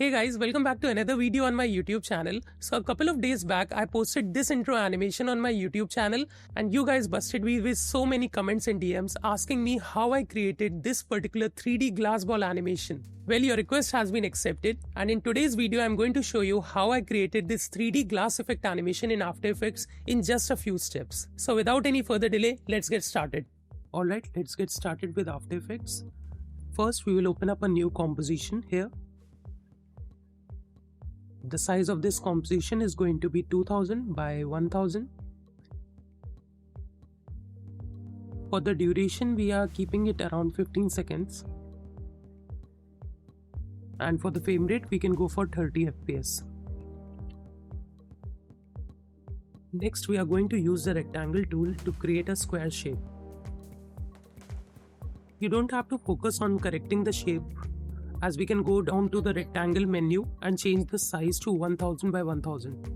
Hey guys, welcome back to another video on my YouTube channel. So a couple of days back, I posted this intro animation on my YouTube channel and you guys busted me with so many comments and DMs asking me how I created this particular 3D glass ball animation. Well, your request has been accepted and in today's video, I'm going to show you how I created this 3D glass effect animation in After Effects in just a few steps. So without any further delay, let's get started. Alright, let's get started with After Effects. First, we will open up a new composition here. The size of this composition is going to be 2000 by 1000. For the duration, we are keeping it around 15 seconds. And for the frame rate, we can go for 30 FPS. Next, we are going to use the rectangle tool to create a square shape. You don't have to focus on correcting the shape, as we can go down to the rectangle menu and change the size to 1000 by 1000.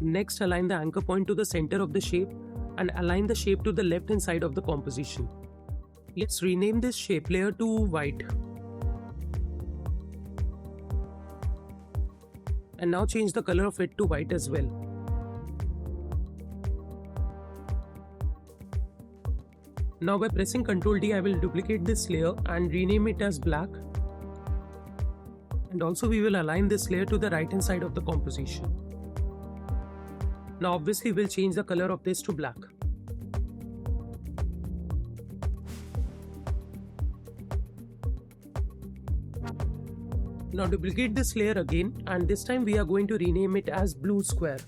Next, align the anchor point to the center of the shape and align the shape to the left hand side of the composition. Let's rename this shape layer to white. And now change the color of it to white as well. Now by pressing Ctrl D, I will duplicate this layer and rename it as black. And also we will align this layer to the right hand side of the composition. Now obviously we'll change the color of this to black. Now duplicate this layer again and this time we are going to rename it as blue square.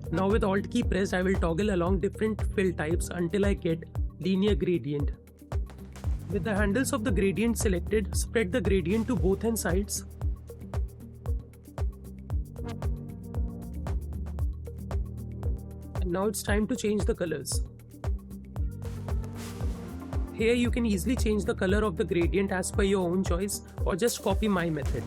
Now with Alt key pressed, I will toggle along different fill types until I get linear gradient. With the handles of the gradient selected, spread the gradient to both hand sides. And now it's time to change the colors. Here you can easily change the color of the gradient as per your own choice or just copy my method.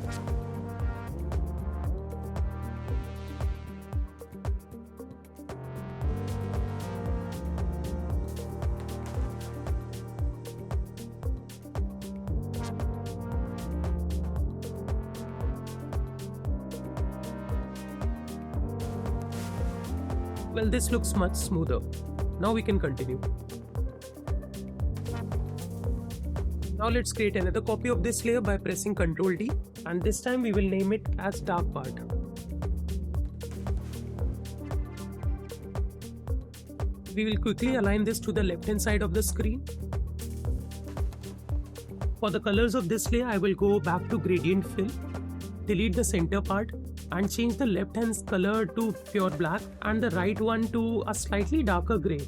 Well, this looks much smoother. Now we can continue. Now let's create another copy of this layer by pressing Ctrl D and this time we will name it as dark part. We will quickly align this to the left hand side of the screen. For the colors of this layer, I will go back to gradient fill, delete the center part and change the left hand's color to pure black and the right one to a slightly darker grey.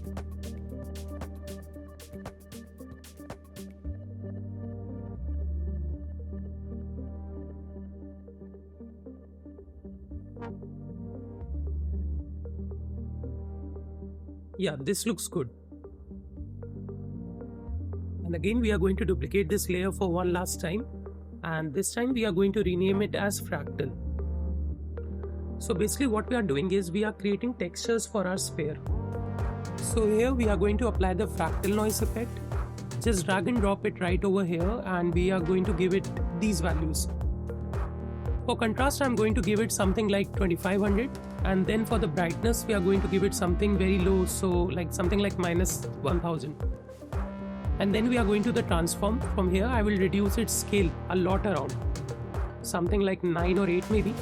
Yeah, this looks good. And again we are going to duplicate this layer for one last time and this time we are going to rename it as fractal. So basically what we are doing is we are creating textures for our sphere. So here we are going to apply the fractal noise effect. Just drag and drop it right over here and we are going to give it these values. For contrast, I'm going to give it something like 2500 and then for the brightness we are going to give it something very low, so like something like minus 1000. And then we are going to the transform. From here I will reduce its scale a lot around, something like 9 or 8 maybe.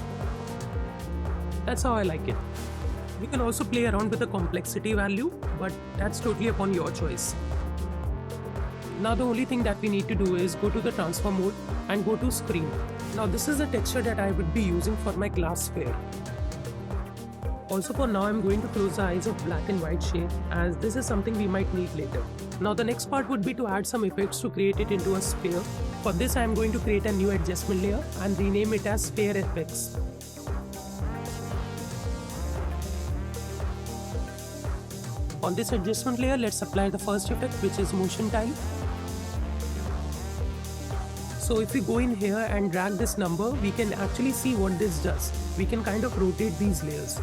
That's how I like it. You can also play around with the complexity value, but that's totally upon your choice. Now the only thing that we need to do is go to the transform mode and go to screen. Now this is the texture that I would be using for my glass sphere. Also for now I'm going to close the eyes of black and white shade as this is something we might need later. Now the next part would be to add some effects to create it into a sphere. For this I am going to create a new adjustment layer and rename it as Sphere Effects. On this adjustment layer, let's apply the first effect, which is motion tile. So if we go in here and drag this number, we can actually see what this does. We can kind of rotate these layers.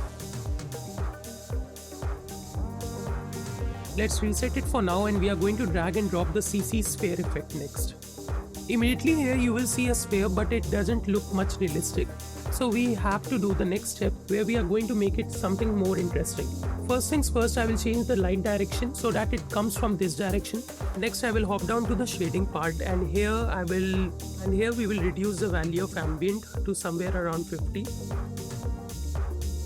Let's reset it for now, and we are going to drag and drop the CC sphere effect next. Immediately here you will see a sphere, but it doesn't look much realistic. So we have to do the next step where we are going to make it something more interesting. First things first, I will change the light direction so that it comes from this direction. Next I will hop down to the shading part, and here we will reduce the value of ambient to somewhere around 50.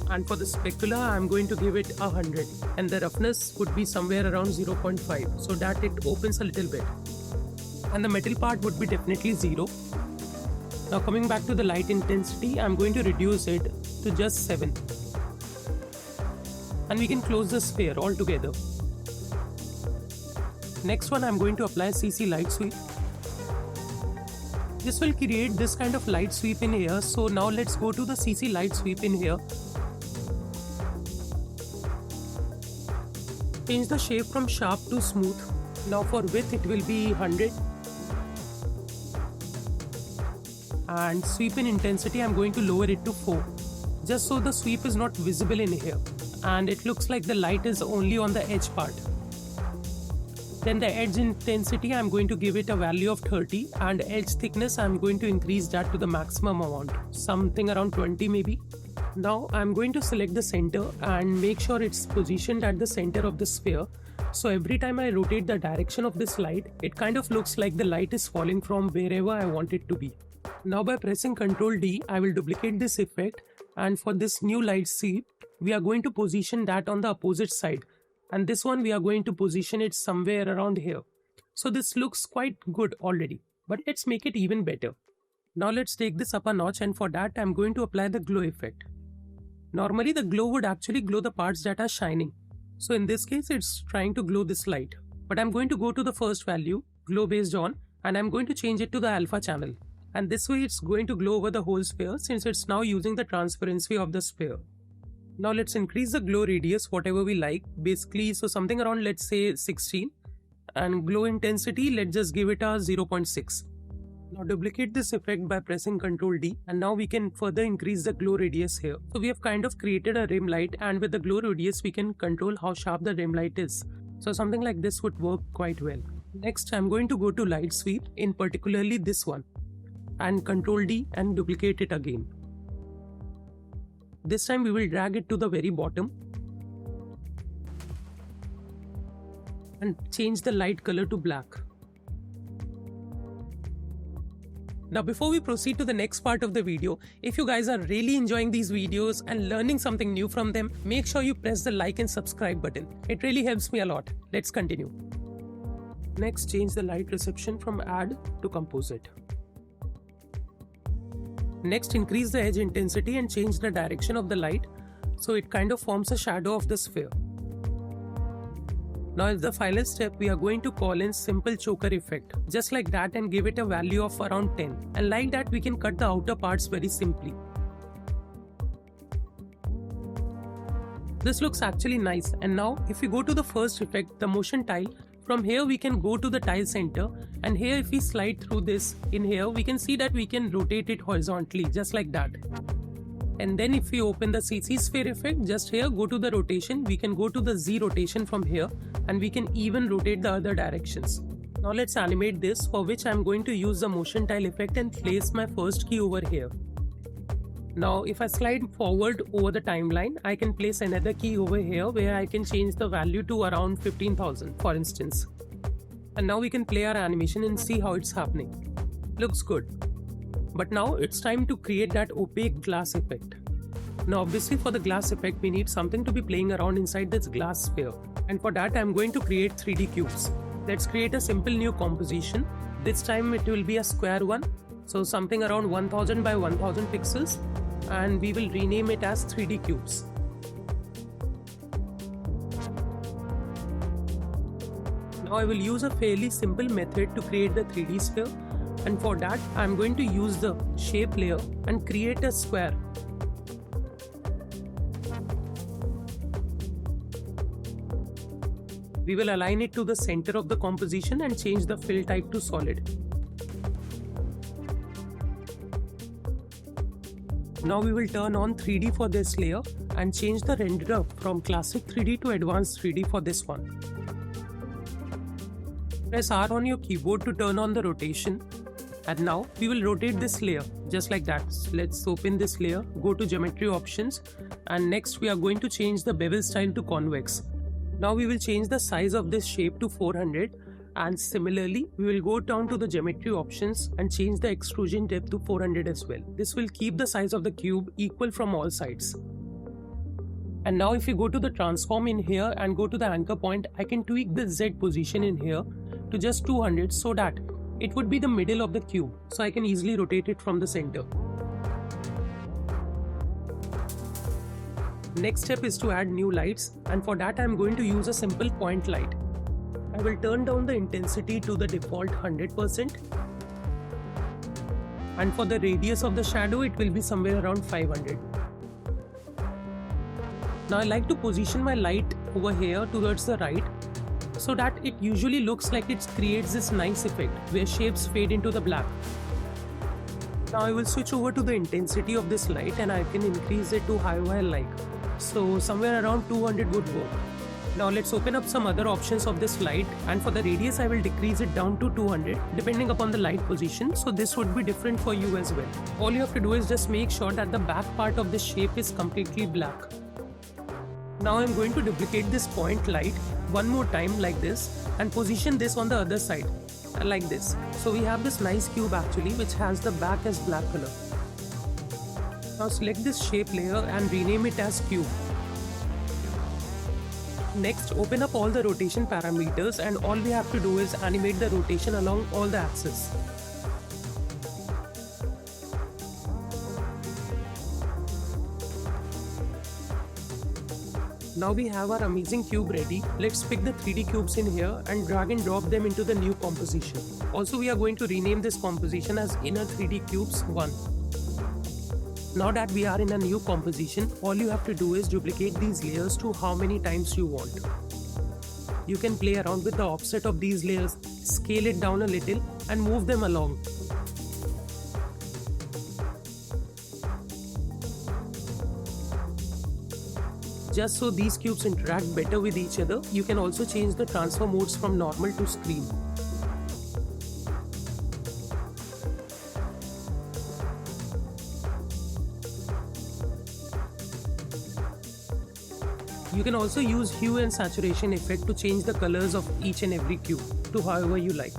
And for the specular I am going to give it 100, and the roughness would be somewhere around 0.5 so that it opens a little bit. And the metal part would be definitely 0. Now coming back to the light intensity, I am going to reduce it to just 7. And we can close the sphere altogether. Next one, I am going to apply CC light sweep. This will create this kind of light sweep in here. So now let's go to the CC light sweep in here. Change the shape from sharp to smooth. Now for width it will be 100. And sweep in intensity I'm going to lower it to 4, just so the sweep is not visible in here and it looks like the light is only on the edge part. Then the edge intensity I'm going to give it a value of 30, and edge thickness I'm going to increase that to the maximum amount, something around 20 maybe. Now I'm going to select the center and make sure it's positioned at the center of the sphere. So every time I rotate the direction of this light, it kind of looks like the light is falling from wherever I want it to be. Now by pressing Ctrl D, I will duplicate this effect, and for this new light sweep, we are going to position that on the opposite side, and this one we are going to position it somewhere around here. So this looks quite good already, but let's make it even better. Now let's take this up a notch, and for that I'm going to apply the glow effect. Normally the glow would actually glow the parts that are shining. So in this case it's trying to glow this light, but I'm going to go to the first value, glow based on, and I'm going to change it to the alpha channel. And this way it's going to glow over the whole sphere since it's now using the transparency of the sphere. Now let's increase the glow radius whatever we like, basically so something around, let's say 16, and glow intensity let's just give it a 0.6. Now duplicate this effect by pressing Ctrl D, and now we can further increase the glow radius here. So we have kind of created a rim light, and with the glow radius we can control how sharp the rim light is. So something like this would work quite well. Next I'm going to go to light sweep, in particularly this one, and Ctrl D and duplicate it again. This time we will drag it to the very bottom and change the light color to black. Now before we proceed to the next part of the video, if you guys are really enjoying these videos and learning something new from them, make sure you press the like and subscribe button. It really helps me a lot. Let's continue. Next, change the light reception from add to composite. Next, increase the edge intensity and change the direction of the light so it kind of forms a shadow of the sphere. Now as the final step, we are going to call in simple choker effect, just like that, and give it a value of around 10. And like that we can cut the outer parts very simply. This looks actually nice. And now if we go to the first effect, the motion tile, from here we can go to the tile center, and here if we slide through this in here, we can see that we can rotate it horizontally just like that. And then if we open the CC sphere effect, just here go to the rotation, we can go to the Z rotation from here, and we can even rotate the other directions. Now let's animate this, for which I'm going to use the motion tile effect and place my first key over here. Now if I slide forward over the timeline, I can place another key over here where I can change the value to around 15,000 for instance. And now we can play our animation and see how it's happening. Looks good. But now it's time to create that opaque glass effect. Now obviously for the glass effect we need something to be playing around inside this glass sphere. And for that I'm going to create 3D cubes. Let's create a simple new composition. This time it will be a square one. So something around 1000 by 1000 pixels. And we will rename it as 3D cubes. Now I will use a fairly simple method to create the 3D sphere, and for that I am going to use the shape layer and create a square. We will align it to the center of the composition and change the fill type to solid. Now we will turn on 3D for this layer and change the renderer from classic 3D to advanced 3D for this one. Press R on your keyboard to turn on the rotation. And now we will rotate this layer just like that. Let's open this layer, go to geometry options, and next we are going to change the bevel style to convex. Now we will change the size of this shape to 400, and similarly we will go down to the geometry options and change the extrusion depth to 400 as well. This will keep the size of the cube equal from all sides. And now if you go to the transform in here and go to the anchor point, I can tweak the Z position in here to just 200 so that it would be the middle of the cube, so I can easily rotate it from the center. Next step is to add new lights, and for that I am going to use a simple point light. I will turn down the intensity to the default 100%, and for the radius of the shadow it will be somewhere around 500. Now I like to position my light over here towards the right, so that it usually looks like it creates this nice effect where shapes fade into the black. Now I will switch over to the intensity of this light and I can increase it to however I like. So somewhere around 200 would work. Now let's open up some other options of this light, and for the radius I will decrease it down to 200 depending upon the light position, so this would be different for you as well. All you have to do is just make sure that the back part of the shape is completely black. Now I'm going to duplicate this point light one more time like this and position this on the other side like this. So we have this nice cube actually which has the back as black color. Now select this shape layer and rename it as cube. Next, open up all the rotation parameters, and all we have to do is animate the rotation along all the axes. Now we have our amazing cube ready. Let's pick the 3D cubes in here and drag and drop them into the new composition. Also, we are going to rename this composition as Inner 3D Cubes 1. Now that we are in a new composition, all you have to do is duplicate these layers to how many times you want. You can play around with the offset of these layers, scale it down a little and move them along. Just so these cubes interact better with each other, you can also change the transfer modes from normal to screen. You can also use hue and saturation effect to change the colors of each and every cube to however you like.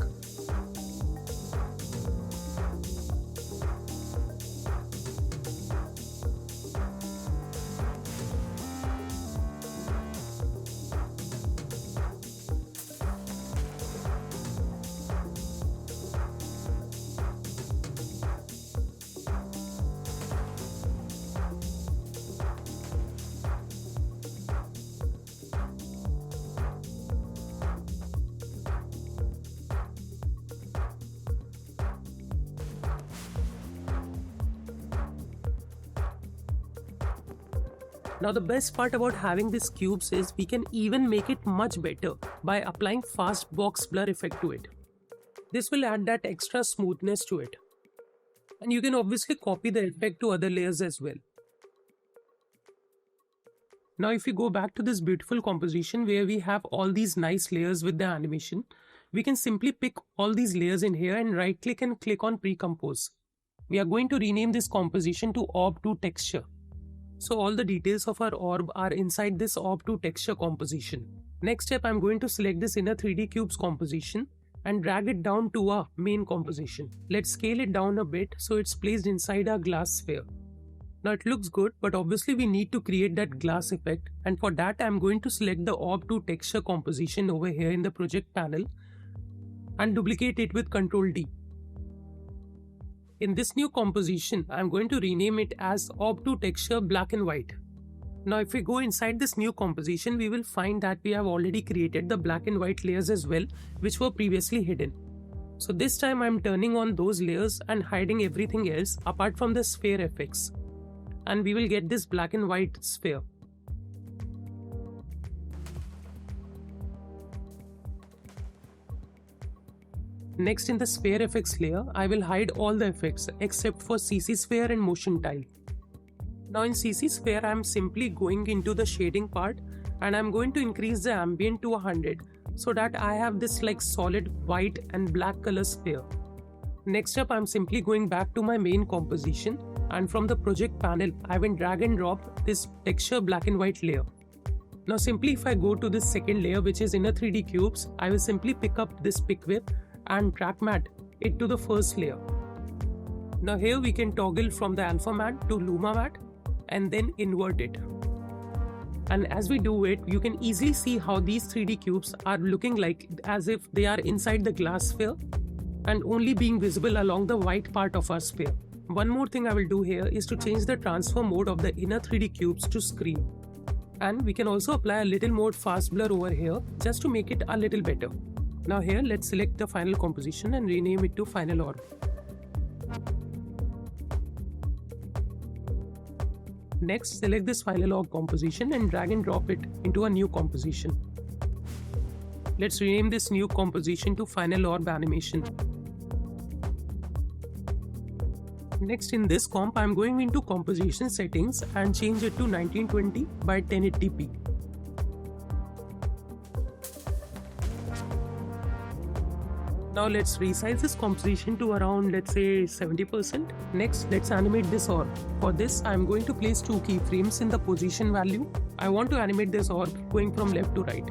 Now the best part about having these cubes is we can even make it much better by applying fast box blur effect to it. This will add that extra smoothness to it. And you can obviously copy the effect to other layers as well. Now if we go back to this beautiful composition where we have all these nice layers with the animation, we can simply pick all these layers in here and right click and click on pre-compose. We are going to rename this composition to orb to texture. So all the details of our orb are inside this orb to texture composition. Next step, I'm going to select this inner 3D cubes composition and drag it down to our main composition. Let's scale it down a bit so it's placed inside our glass sphere. Now it looks good, but obviously we need to create that glass effect, and for that I'm going to select the orb to texture composition over here in the project panel and duplicate it with Ctrl D. In this new composition, I'm going to rename it as Orb to Texture Black and White. Now if we go inside this new composition, we will find that we have already created the black and white layers as well, which were previously hidden. So this time I'm turning on those layers and hiding everything else apart from the sphere effects. And we will get this black and white sphere. Next, in the sphere effects layer, I will hide all the effects except for CC sphere and motion tile. Now in CC sphere, I am simply going into the shading part and I am going to increase the ambient to 100 so that I have this like solid white and black color sphere. Next up, I'm simply going back to my main composition, and from the project panel, I will drag and drop this texture black and white layer. Now simply if I go to this second layer, which is inner 3D cubes, I will simply pick up this pick whip and track matte it to the first layer. Now here we can toggle from the alpha matte to luma matte and then invert it. And as we do it, you can easily see how these 3D cubes are looking like as if they are inside the glass sphere and only being visible along the white part of our sphere. One more thing I will do here is to change the transfer mode of the inner 3D cubes to screen. And we can also apply a little more fast blur over here just to make it a little better. Now here let's select the final composition and rename it to Final Orb. Next, select this Final Orb composition and drag and drop it into a new composition. Let's rename this new composition to Final Orb Animation. Next, in this comp, I'm going into composition settings and change it to 1920 by 1080p. Now let's resize this composition to around, let's say, 70%. Next, let's animate this orb. For this, I'm going to place 2 keyframes in the position value. I want to animate this orb going from left to right.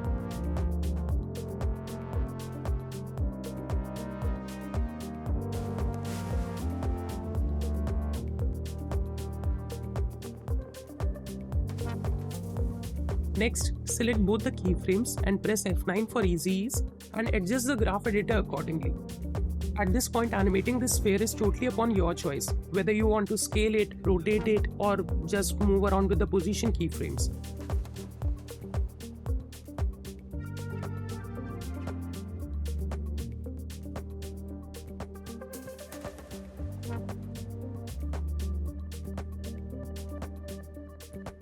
Next, select both the keyframes and press F9 for easy ease and adjust the graph editor accordingly. At this point, animating this sphere is totally upon your choice, whether you want to scale it, rotate it, or just move around with the position keyframes.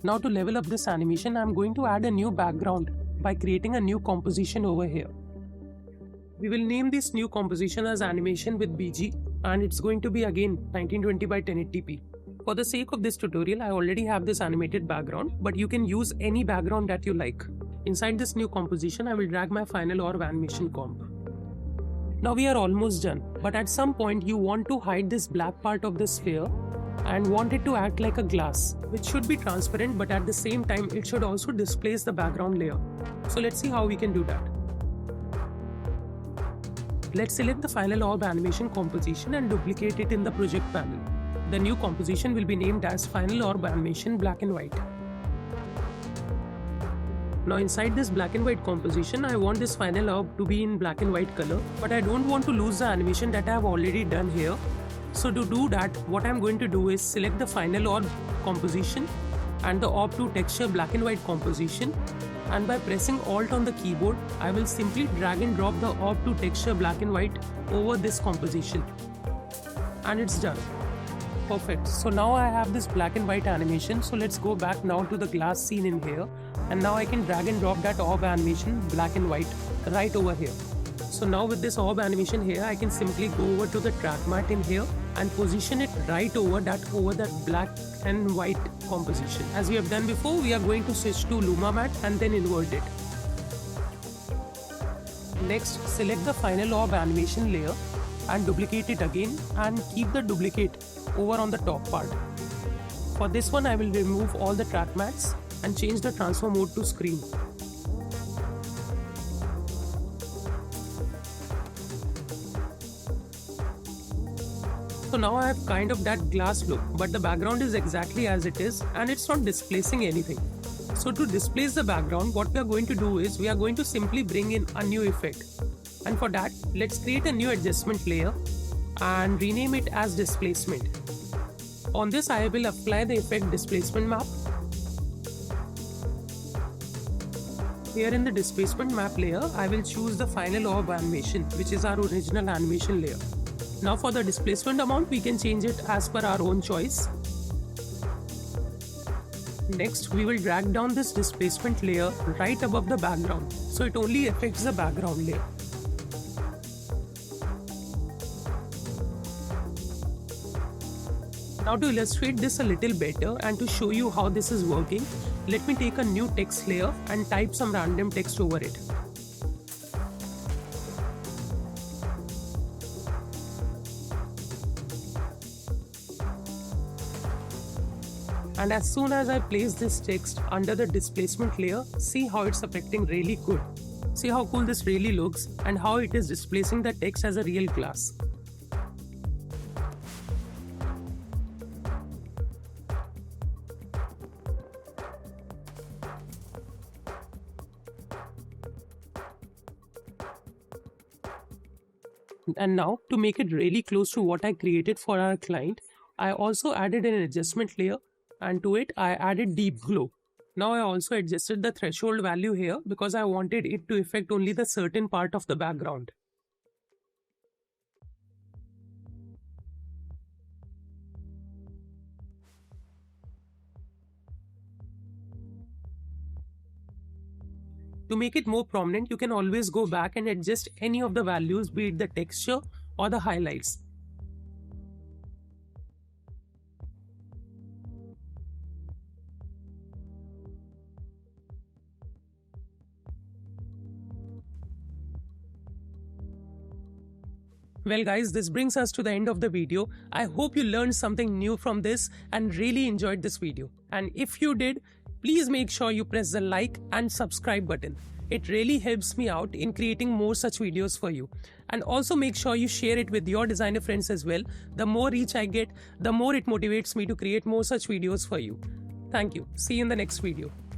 Now to level up this animation, I'm going to add a new background by creating a new composition over here. We will name this new composition as Animation with BG, and it's going to be again 1920 by 1080p. For the sake of this tutorial, I already have this animated background, but you can use any background that you like. Inside this new composition, I will drag my Final Orb Animation comp. Now we are almost done, but at some point you want to hide this black part of the sphere and want it to act like a glass, which should be transparent, but at the same time it should also displace the background layer. So let's see how we can do that. Let's select the Final Orb Animation composition and duplicate it in the project panel. The new composition will be named as Final Orb Animation Black and White. Now inside this black and white composition, I want this Final Orb to be in black and white color, but I don't want to lose the animation that I have already done here. So to do that, what I'm going to do is select the Final Orb composition and the Orb to Texture black and white composition, and by pressing Alt on the keyboard, I will simply drag and drop the Orb to Texture black and white over this composition. And it's done. Perfect. So now I have this black and white animation. So let's go back now to the glass scene in here, and now I can drag and drop that orb animation black and white right over here. So now with this orb animation here, I can simply go over to the track matte in here and position it right over that black and white composition. As we have done before, we are going to switch to luma matte and then invert it. Next, select the Final Orb Animation layer and duplicate it again and keep the duplicate over on the top part. For this one, I will remove all the track mattes and change the transfer mode to screen. So now I have kind of that glass look, but the background is exactly as it is and it's not displacing anything. So to displace the background, what we are going to do is we are going to simply bring in a new effect. And for that, let's create a new adjustment layer and rename it as displacement. On this, I will apply the effect displacement map. Here in the displacement map layer, I will choose the Final Orb Animation, which is our original animation layer. Now for the displacement amount, we can change it as per our own choice. Next, we will drag down this displacement layer right above the background, so it only affects the background layer. Now to illustrate this a little better and to show you how this is working, let me take a new text layer and type some random text over it. And as soon as I place this text under the displacement layer, see how it's affecting really good. See how cool this really looks and how it is displacing the text as a real glass. And now, to make it really close to what I created for our client, I also added an adjustment layer, and to it I added deep glow. Now I also adjusted the threshold value here because I wanted it to affect only the certain part of the background. To make it more prominent, you can always go back and adjust any of the values, be it the texture or the highlights. Well guys, this brings us to the end of the video. I hope you learned something new from this and really enjoyed this video. And if you did, please make sure you press the like and subscribe button. It really helps me out in creating more such videos for you. And also make sure you share it with your designer friends as well. The more reach I get, the more it motivates me to create more such videos for you. Thank you. See you in the next video.